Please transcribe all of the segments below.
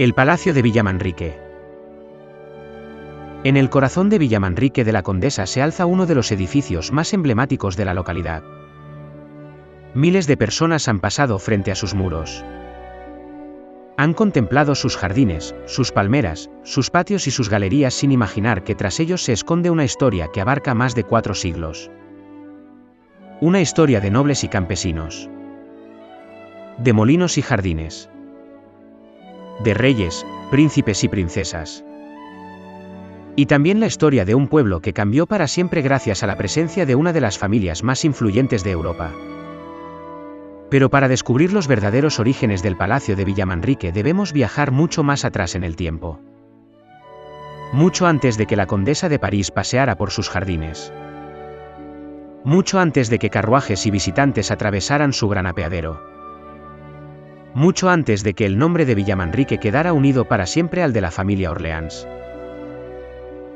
El Palacio de Villamanrique. En el corazón de Villamanrique de la Condesa se alza uno de los edificios más emblemáticos de la localidad. Miles de personas han pasado frente a sus muros. Han contemplado sus jardines, sus palmeras, sus patios y sus galerías sin imaginar que tras ellos se esconde una historia que abarca más de 4 siglos. Una historia de nobles y campesinos. De molinos y jardines. De reyes, príncipes y princesas. Y también la historia de un pueblo que cambió para siempre gracias a la presencia de una de las familias más influyentes de Europa. Pero para descubrir los verdaderos orígenes del Palacio de Villamanrique debemos viajar mucho más atrás en el tiempo. Mucho antes de que la Condesa de París paseara por sus jardines. Mucho antes de que carruajes y visitantes atravesaran su gran apeadero. Mucho antes de que el nombre de Villamanrique quedara unido para siempre al de la familia Orleans.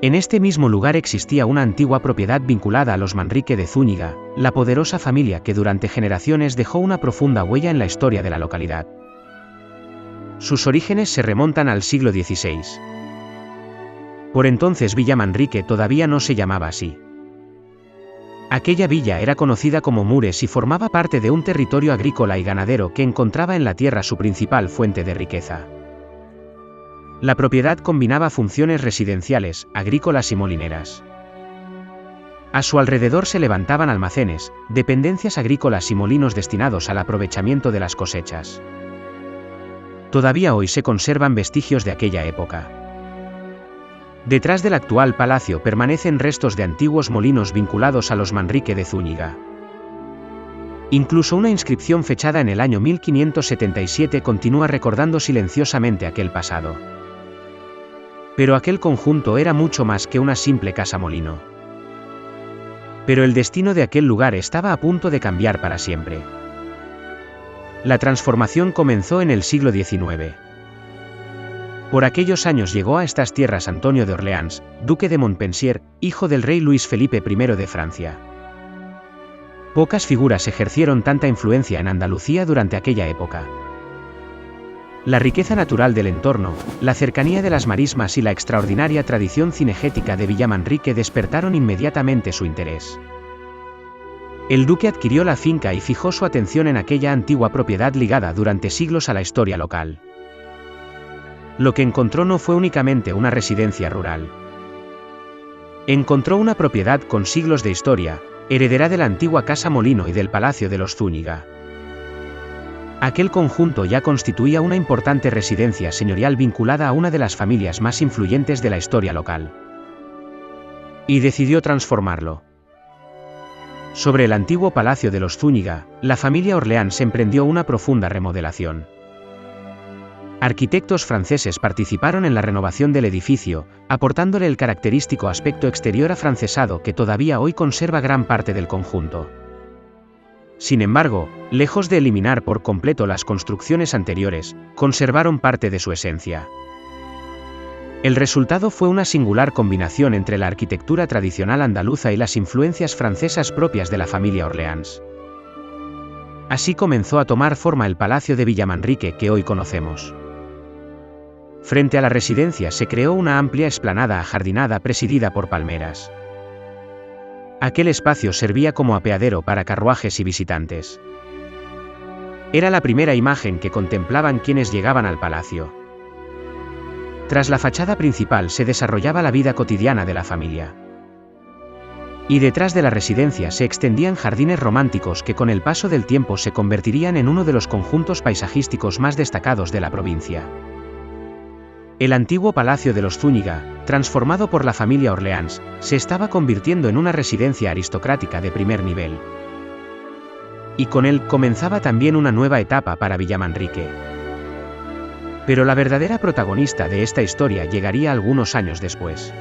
En este mismo lugar existía una antigua propiedad vinculada a los Manrique de Zúñiga, la poderosa familia que durante generaciones dejó una profunda huella en la historia de la localidad. Sus orígenes se remontan al siglo XVI. Por entonces Villamanrique todavía no se llamaba así. Aquella villa era conocida como Mures y formaba parte de un territorio agrícola y ganadero que encontraba en la tierra su principal fuente de riqueza. La propiedad combinaba funciones residenciales, agrícolas y molineras. A su alrededor se levantaban almacenes, dependencias agrícolas y molinos destinados al aprovechamiento de las cosechas. Todavía hoy se conservan vestigios de aquella época. Detrás del actual palacio permanecen restos de antiguos molinos vinculados a los Manrique de Zúñiga. Incluso una inscripción fechada en el año 1577 continúa recordando silenciosamente aquel pasado. Pero aquel conjunto era mucho más que una simple casa molino. Pero el destino de aquel lugar estaba a punto de cambiar para siempre. La transformación comenzó en el siglo XIX. Por aquellos años llegó a estas tierras Antonio de Orleans, duque de Montpensier, hijo del rey Luis Felipe I de Francia. Pocas figuras ejercieron tanta influencia en Andalucía durante aquella época. La riqueza natural del entorno, la cercanía de las marismas y la extraordinaria tradición cinegética de Villamanrique despertaron inmediatamente su interés. El duque adquirió la finca y fijó su atención en aquella antigua propiedad ligada durante siglos a la historia local. Lo que encontró no fue únicamente una residencia rural. Encontró una propiedad con siglos de historia, heredera de la antigua Casa Molino y del Palacio de los Zúñiga. Aquel conjunto ya constituía una importante residencia señorial vinculada a una de las familias más influyentes de la historia local. Y decidió transformarlo. Sobre el antiguo Palacio de los Zúñiga, la familia Orleans emprendió una profunda remodelación. Arquitectos franceses participaron en la renovación del edificio, aportándole el característico aspecto exterior afrancesado que todavía hoy conserva gran parte del conjunto. Sin embargo, lejos de eliminar por completo las construcciones anteriores, conservaron parte de su esencia. El resultado fue una singular combinación entre la arquitectura tradicional andaluza y las influencias francesas propias de la familia Orleans. Así comenzó a tomar forma el Palacio de Villamanrique que hoy conocemos. Frente a la residencia se creó una amplia explanada ajardinada presidida por palmeras. Aquel espacio servía como apeadero para carruajes y visitantes. Era la primera imagen que contemplaban quienes llegaban al palacio. Tras la fachada principal se desarrollaba la vida cotidiana de la familia. Y detrás de la residencia se extendían jardines románticos que con el paso del tiempo se convertirían en uno de los conjuntos paisajísticos más destacados de la provincia. El antiguo Palacio de los Zúñiga, transformado por la familia Orleans, se estaba convirtiendo en una residencia aristocrática de primer nivel. Y con él comenzaba también una nueva etapa para Villamanrique. Pero la verdadera protagonista de esta historia llegaría algunos años después.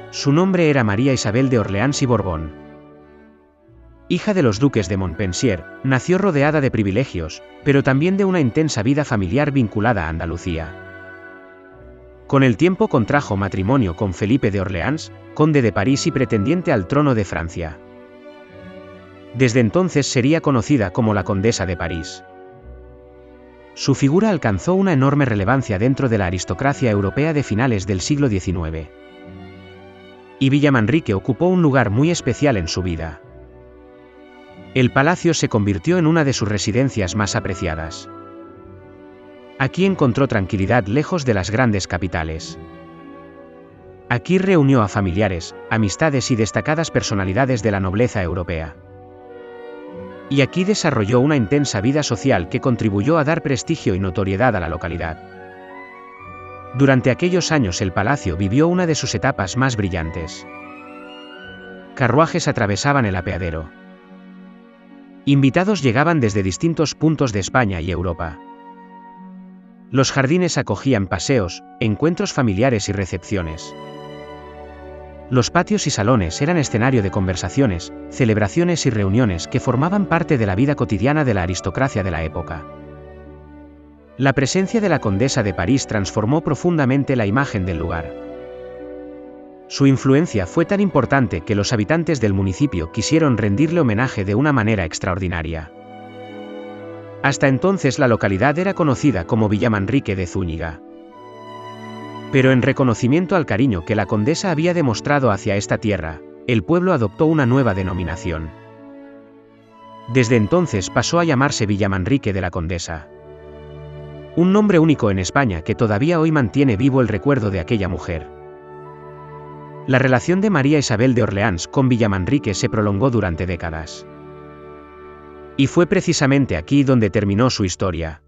Su nombre era María Isabel de Orleans y Borbón. Hija de los duques de Montpensier, nació rodeada de privilegios, pero también de una intensa vida familiar vinculada a Andalucía. Con el tiempo contrajo matrimonio con Felipe de Orleans, conde de París y pretendiente al trono de Francia. Desde entonces sería conocida como la Condesa de París. Su figura alcanzó una enorme relevancia dentro de la aristocracia europea de finales del siglo XIX. Y Villamanrique ocupó un lugar muy especial en su vida. El palacio se convirtió en una de sus residencias más apreciadas. Aquí encontró tranquilidad lejos de las grandes capitales. Aquí reunió a familiares, amistades y destacadas personalidades de la nobleza europea. Y aquí desarrolló una intensa vida social que contribuyó a dar prestigio y notoriedad a la localidad. Durante aquellos años el palacio vivió una de sus etapas más brillantes. Carruajes atravesaban el apeadero. Invitados llegaban desde distintos puntos de España y Europa. Los jardines acogían paseos, encuentros familiares y recepciones. Los patios y salones eran escenario de conversaciones, celebraciones y reuniones que formaban parte de la vida cotidiana de la aristocracia de la época. La presencia de la condesa de París transformó profundamente la imagen del lugar. Su influencia fue tan importante que los habitantes del municipio quisieron rendirle homenaje de una manera extraordinaria. Hasta entonces la localidad era conocida como Villamanrique de Zúñiga. Pero en reconocimiento al cariño que la condesa había demostrado hacia esta tierra, el pueblo adoptó una nueva denominación. Desde entonces pasó a llamarse Villamanrique de la Condesa. Un nombre único en España que todavía hoy mantiene vivo el recuerdo de aquella mujer. La relación de María Isabel de Orleans con Villamanrique se prolongó durante décadas. Y fue precisamente aquí donde terminó su historia.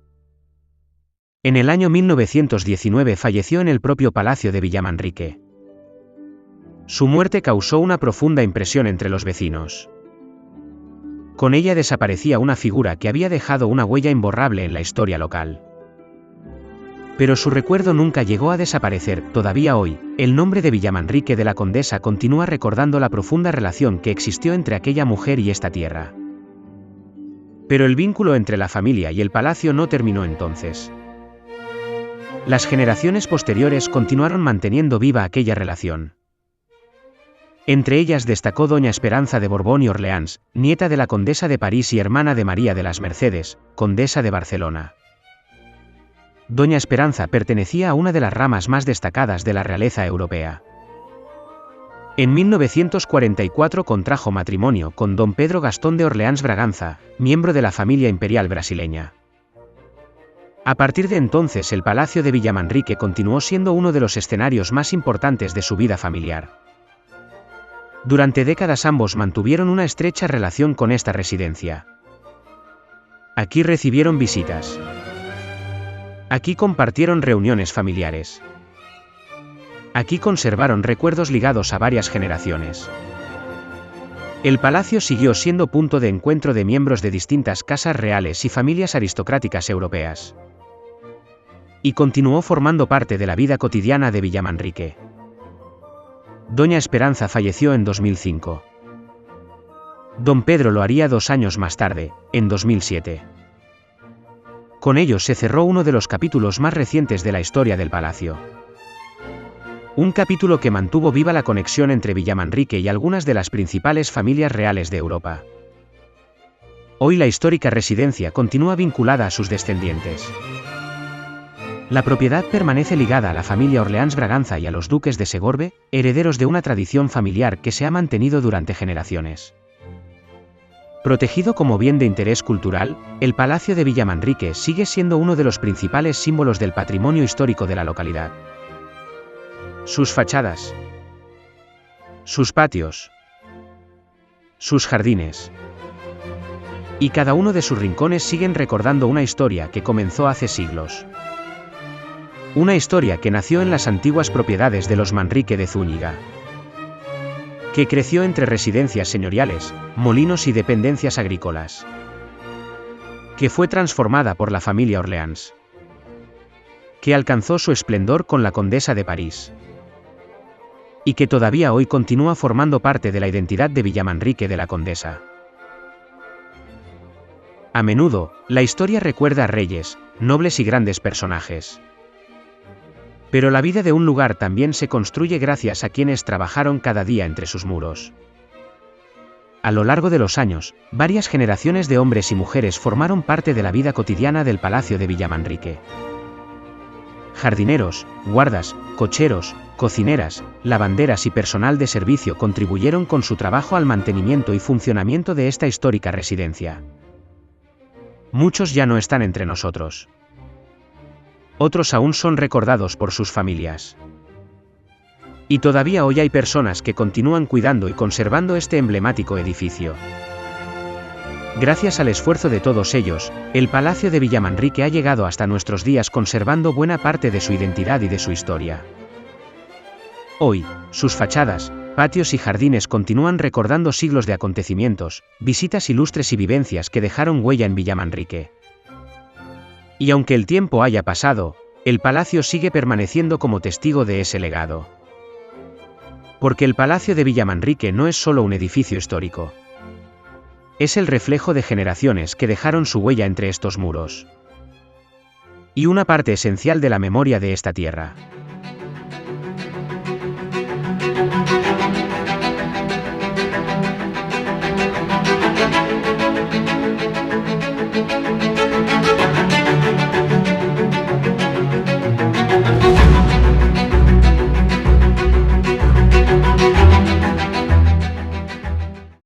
En el año 1919 falleció en el propio palacio de Villamanrique. Su muerte causó una profunda impresión entre los vecinos. Con ella desaparecía una figura que había dejado una huella imborrable en la historia local. Pero su recuerdo nunca llegó a desaparecer. Todavía hoy, el nombre de Villamanrique de la Condesa continúa recordando la profunda relación que existió entre aquella mujer y esta tierra. Pero el vínculo entre la familia y el palacio no terminó entonces. Las generaciones posteriores continuaron manteniendo viva aquella relación. Entre ellas destacó doña Esperanza de Borbón y Orleans, nieta de la condesa de París y hermana de María de las Mercedes, condesa de Barcelona. Doña Esperanza pertenecía a una de las ramas más destacadas de la realeza europea. En 1944 contrajo matrimonio con don Pedro Gastón de Orleans Braganza, miembro de la familia imperial brasileña. A partir de entonces el Palacio de Villamanrique continuó siendo uno de los escenarios más importantes de su vida familiar. Durante décadas ambos mantuvieron una estrecha relación con esta residencia. Aquí recibieron visitas. Aquí compartieron reuniones familiares. Aquí conservaron recuerdos ligados a varias generaciones. El palacio siguió siendo punto de encuentro de miembros de distintas casas reales y familias aristocráticas europeas. Y continuó formando parte de la vida cotidiana de Villamanrique. Doña Esperanza falleció en 2005. Don Pedro lo haría 2 años más tarde, en 2007. Con ello se cerró uno de los capítulos más recientes de la historia del palacio. Un capítulo que mantuvo viva la conexión entre Villamanrique y algunas de las principales familias reales de Europa. Hoy la histórica residencia continúa vinculada a sus descendientes. La propiedad permanece ligada a la familia Orleans Braganza y a los duques de Segorbe, herederos de una tradición familiar que se ha mantenido durante generaciones. Protegido como bien de interés cultural, el Palacio de Villamanrique sigue siendo uno de los principales símbolos del patrimonio histórico de la localidad. Sus fachadas, sus patios, sus jardines y cada uno de sus rincones siguen recordando una historia que comenzó hace siglos. Una historia que nació en las antiguas propiedades de los Manrique de Zúñiga. Que creció entre residencias señoriales, molinos y dependencias agrícolas. Que fue transformada por la familia Orleans. Que alcanzó su esplendor con la condesa de París. Y que todavía hoy continúa formando parte de la identidad de Villamanrique de la Condesa. A menudo, la historia recuerda a reyes, nobles y grandes personajes. Pero la vida de un lugar también se construye gracias a quienes trabajaron cada día entre sus muros. A lo largo de los años, varias generaciones de hombres y mujeres formaron parte de la vida cotidiana del Palacio de Villamanrique. Jardineros, guardas, cocheros, cocineras, lavanderas y personal de servicio contribuyeron con su trabajo al mantenimiento y funcionamiento de esta histórica residencia. Muchos ya no están entre nosotros. Otros aún son recordados por sus familias. Y todavía hoy hay personas que continúan cuidando y conservando este emblemático edificio. Gracias al esfuerzo de todos ellos, el Palacio de Villamanrique ha llegado hasta nuestros días conservando buena parte de su identidad y de su historia. Hoy, sus fachadas, patios y jardines continúan recordando siglos de acontecimientos, visitas ilustres y vivencias que dejaron huella en Villamanrique. Y aunque el tiempo haya pasado, el palacio sigue permaneciendo como testigo de ese legado. Porque el Palacio de Villamanrique no es solo un edificio histórico. Es el reflejo de generaciones que dejaron su huella entre estos muros. Y una parte esencial de la memoria de esta tierra.